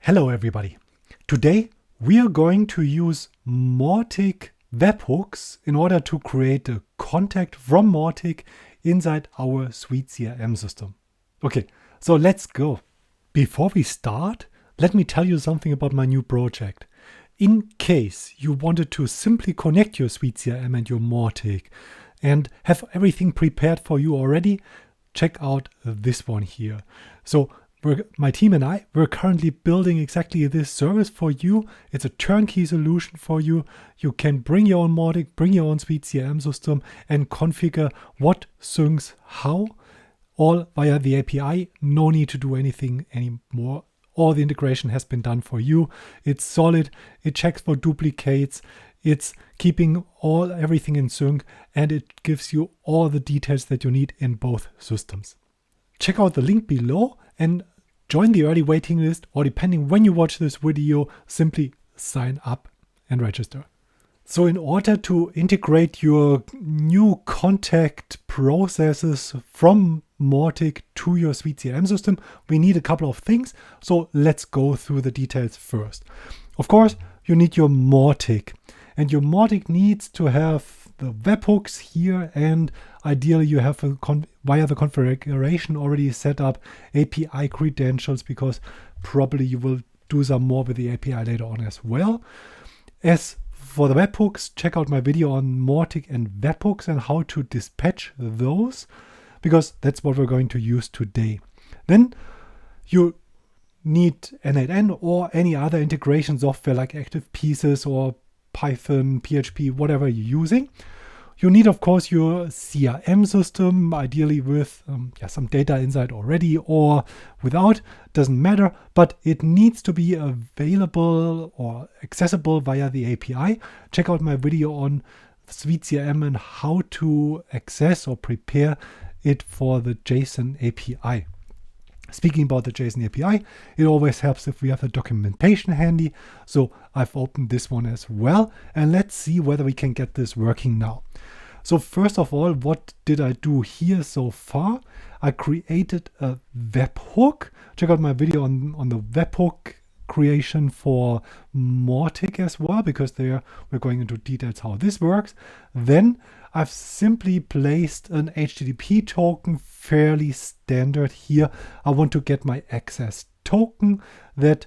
Hello everybody. Today we are going to use Mautic webhooks in order to create a contact from Mautic inside our SuiteCRM system. Okay, so let's go. Before we start, let me tell you something about my new project. In case you wanted to simply connect your SuiteCRM and your Mautic and have everything prepared for you already, check out this one here. So my team and I, we're currently building exactly this service for you. It's a turnkey solution for you. You can bring your own Mautic, bring your own SuiteCRM system and configure what syncs how, all via the API. No need to do anything anymore. All the integration has been done for you. It's solid. It checks for duplicates. It's keeping everything in sync, and it gives you all the details that you need in both systems. Check out the link below and join the early waiting list, or depending when you watch this video, simply sign up and register. So in order to integrate your new contact processes from Mautic to your SuiteCRM system, we need a couple of things. So let's go through the details first. Of course, you need your Mautic, and your Mautic needs to have the webhooks here, and ideally you have via the configuration already set up API credentials, because probably you will do some more with the API later on as well. As for the webhooks, check out my video on Mautic and webhooks and how to dispatch those, because that's what we're going to use today. Then you need n8n or any other integration software like Active Pieces or Python, PHP, whatever you're using. You need, of course, your CRM system, ideally with some data inside already or without, doesn't matter, but it needs to be available or accessible via the API. Check out my video on SuiteCRM and how to access or prepare it for the JSON API. Speaking about the JSON API, it always helps if we have the documentation handy. So I've opened this one as well, and let's see whether we can get this working now. So first of all, what did I do here so far? I created a webhook. Check out my video on the webhook creation for Mautic as well, because there we're going into details how this works. Then I've simply placed an HTTP token, fairly standard here. I want to get my access token that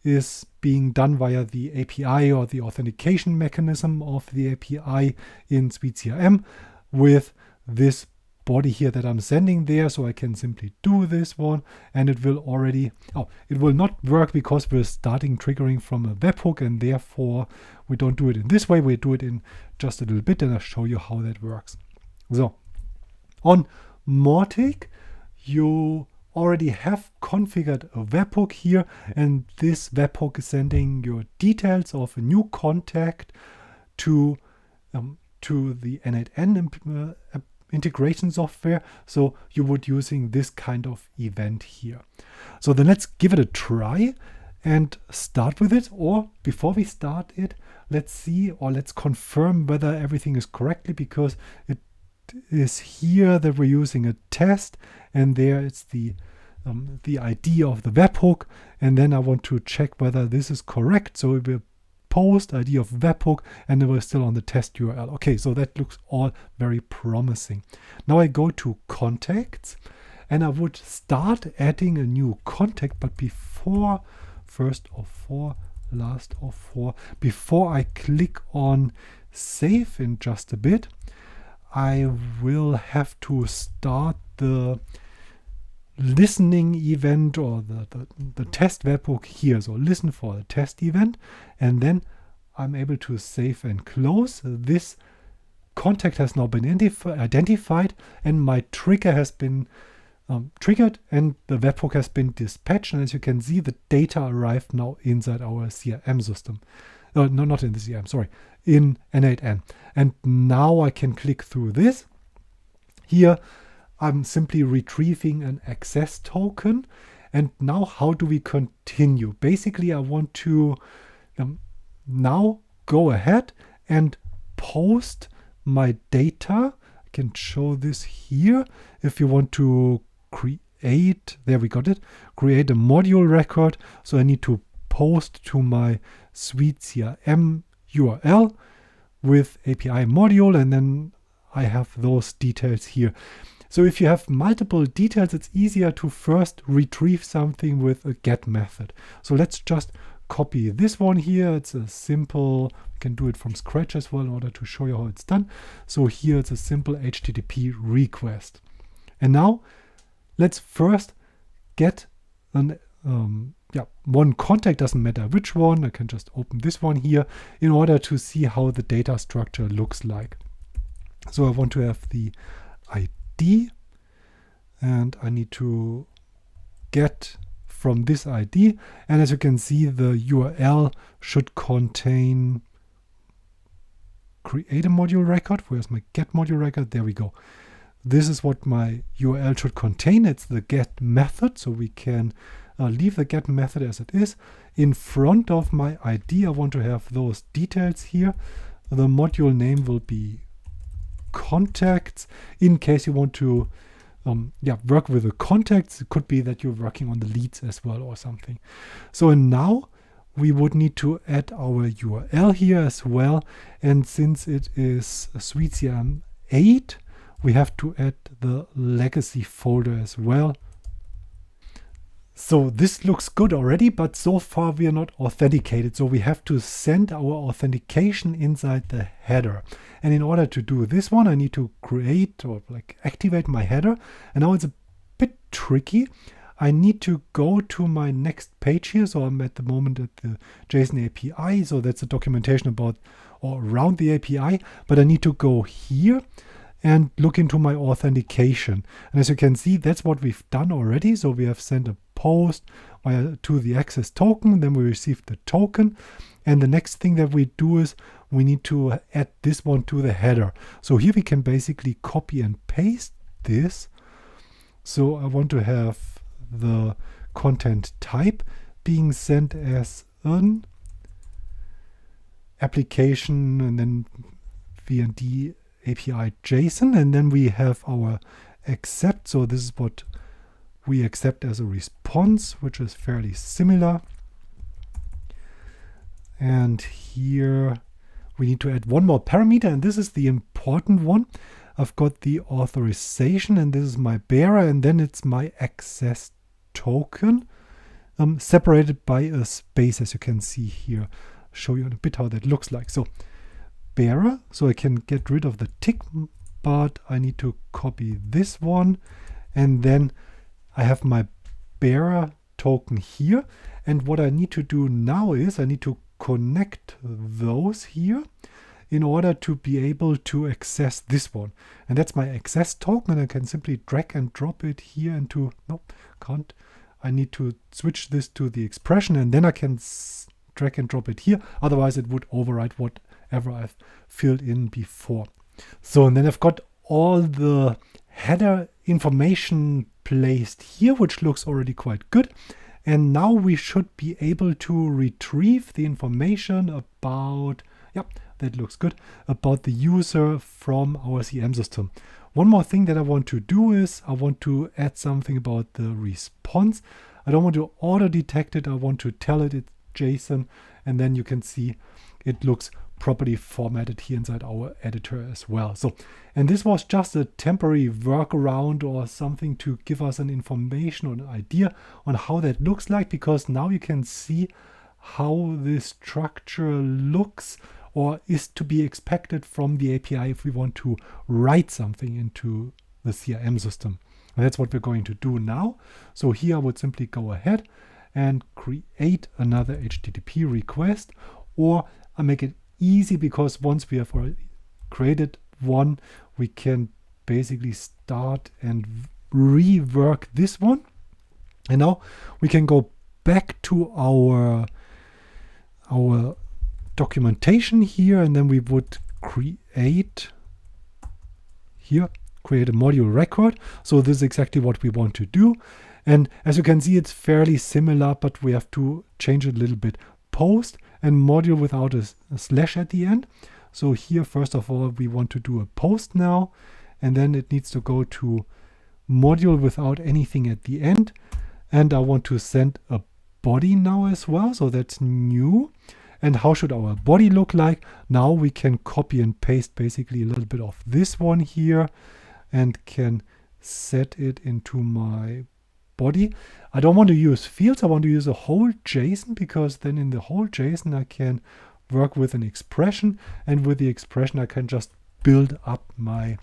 is being done via the API or the authentication mechanism of the API in SuiteCRM with this body here that I'm sending there. So I can simply do this one, and it will already, it will not work because we're starting triggering from a webhook, and therefore we don't do it in this way. We do it in just a little bit, and I'll show you how that works. So on Mautic, you already have configured a webhook here, and this webhook is sending your details of a new contact to the n8n integration software. So you would using this kind of event here. So then let's give it a try and start with it. Or before we start it, let's see, or let's confirm whether everything is correctly, because it is here that we're using a test, and there it's the ID of the webhook, and then I want to check whether this is correct. So we will post ID of webhook, and then we're still on the test URL. Okay, so that looks all very promising. Now I go to contacts, and I would start adding a new contact, but before first of four, last of four, before I click on save in just a bit, I will have to start the listening event or the test webhook here. So listen for the test event, and then I'm able to save and close. This contact has now been identified, and my trigger has been triggered, and the webhook has been dispatched. And as you can see, the data arrived now inside our CRM system. No, not in the CRM, sorry, in n8n. And now I can click through this. Here I'm simply retrieving an access token. And now how do we continue? Basically, I want to now go ahead and post my data. I can show this here. If you want to create, there we got it, create a module record. So I need to post to my SuiteCRM URL with API module, and then I have those details here. So if you have multiple details, it's easier to first retrieve something with a get method. So let's just copy this one here. It's a simple, you can do it from scratch as well in order to show you how it's done. So here it's a simple HTTP request. And now let's first get an one contact, doesn't matter which one. I can just open this one here in order to see how the data structure looks like. So I want to have the ID, and I need to get from this ID, and as you can see, the URL should contain create a module record. Where's my get module record? There we go. This is what my URL should contain. It's the get method, so we can leave the get method as it is. In front of my ID, I want to have those details here. The module name will be contacts. In case you want to work with the contacts, it could be that you're working on the leads as well or something. So and now we would need to add our URL here as well. And since it is SuiteCRM 8, we have to add the legacy folder as well. So this looks good already, but so far we are not authenticated. So we have to send our authentication inside the header. And in order to do this one, I need to create or activate my header. And now it's a bit tricky. I need to go to my next page here. So I'm at the moment at the JSON API. So that's the documentation about or around the API. But I need to go here and look into my authentication. And as you can see, that's what we've done already. So we have sent a post to the access token, then we receive the token. And the next thing that we do is we need to add this one to the header. So here we can basically copy and paste this. So I want to have the content type being sent as an application and then VND API JSON, and then we have our accept. So this is what we accept as a response, which is fairly similar. And here we need to add one more parameter, and this is the important one. I've got the authorization, and this is my bearer, and then it's my access token, separated by a space, as you can see here. I'll show you in a bit how that looks like. So bearer, so I can get rid of the tick, but I need to copy this one, and then I have my bearer token here. And what I need to do now is I need to connect those here in order to be able to access this one. And that's my access token, and I can simply drag and drop it here into, nope, can't. I need to switch this to the expression, and then I can drag and drop it here. Otherwise it would override whatever I've filled in before. So, and then I've got all the header information placed here, which looks already quite good. And now we should be able to retrieve the information about, that looks good, about the user from our CRM system. One more thing that I want to do is I want to add something about the response. I don't want to auto detect it. I want to tell it it's JSON, and then you can see it looks properly formatted here inside our editor as well. So, and this was just a temporary workaround or something to give us an information or an idea on how that looks like, because now you can see how this structure looks or is to be expected from the API if we want to write something into the CRM system. And that's what we're going to do now. So here I would simply go ahead and create another HTTP request, or I make it easy because once we have already created one, we can basically start and rework this one. And now we can go back to our documentation here, and then we would create a module record. So this is exactly what we want to do. And as you can see, it's fairly similar, but we have to change it a little bit. Post and module without a slash at the end. So here, first of all, we want to do a post now, and then it needs to go to module without anything at the end. And I want to send a body now as well, so that's new. And how should our body look like? Now we can copy and paste basically a little bit of this one here and can set it into my body. I don't want to use fields, I want to use a whole JSON, because then in the whole JSON I can work with an expression, and with the expression I can just build up my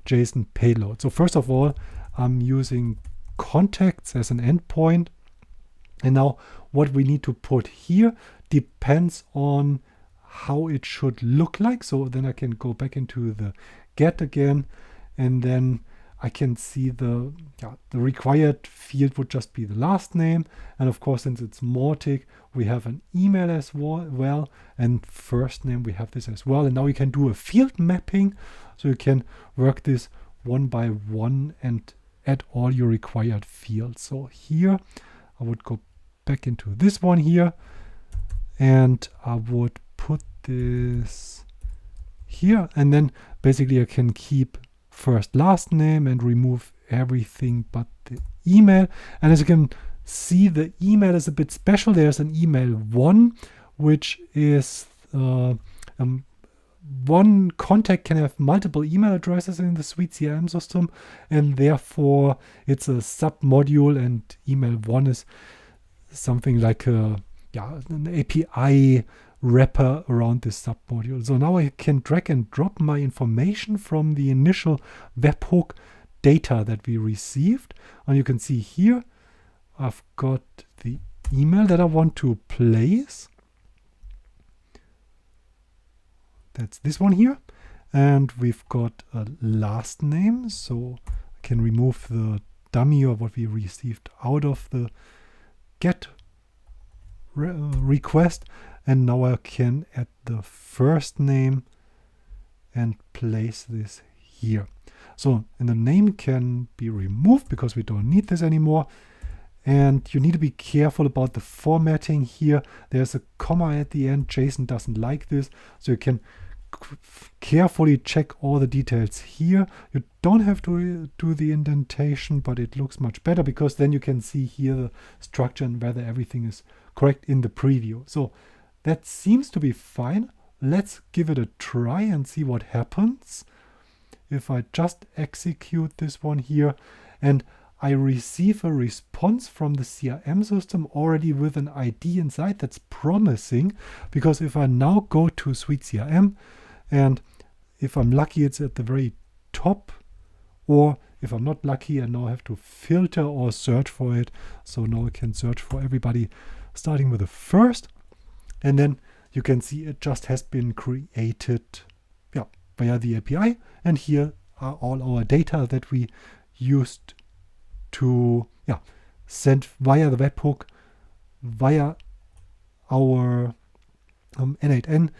JSON payload. So first of all, I'm using contacts as an endpoint. And now what we need to put here depends on how it should look like. So then I can go back into the get again, and then I can see the required field would just be the last name. And of course, since it's Mautic, we have an email as well, and first name, we have this as well. And now we can do a field mapping. So you can work this one by one and add all your required fields. So here I would go back into this one here, and I would put this here, and then basically I can keep first last name and remove everything but the email. And as you can see, the email is a bit special. There's an email 1, which is one contact can have multiple email addresses in the SuiteCRM system, and therefore it's a submodule, and email 1 is something like an API wrapper around this submodule. So now I can drag and drop my information from the initial webhook data that we received. And you can see here, I've got the email that I want to place. That's this one here. And we've got a last name. So I can remove the dummy or what we received out of the get request. And now I can add the first name and place this here. So, and the name can be removed because we don't need this anymore. And you need to be careful about the formatting here. There's a comma at the end. JSON doesn't like this. So you can carefully check all the details here. You don't have to do the indentation, but it looks much better because then you can see here the structure and whether everything is correct in the preview. So that seems to be fine. Let's give it a try and see what happens. If I just execute this one here, and I receive a response from the CRM system already with an ID inside, that's promising, because if I now go to SuiteCRM, and if I'm lucky, it's at the very top, or if I'm not lucky, I now have to filter or search for it. So now I can search for everybody starting with the first. And then you can see it just has been created via the API. And here are all our data that we used to send via the webhook, via our n8n,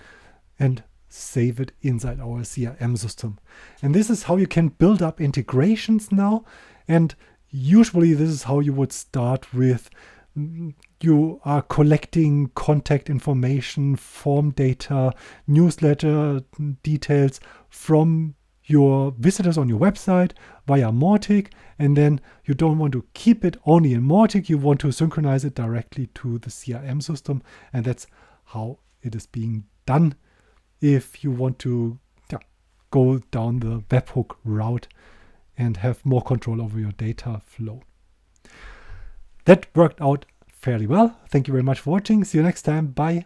and save it inside our CRM system. And this is how you can build up integrations now. And usually this is how you would start with. You are collecting contact information, form data, newsletter details from your visitors on your website via Mautic, and then you don't want to keep it only in Mautic, you want to synchronize it directly to the CRM system, and that's how it is being done if you want to go down the webhook route and have more control over your data flow. That worked out fairly well. Thank you very much for watching. See you next time. Bye.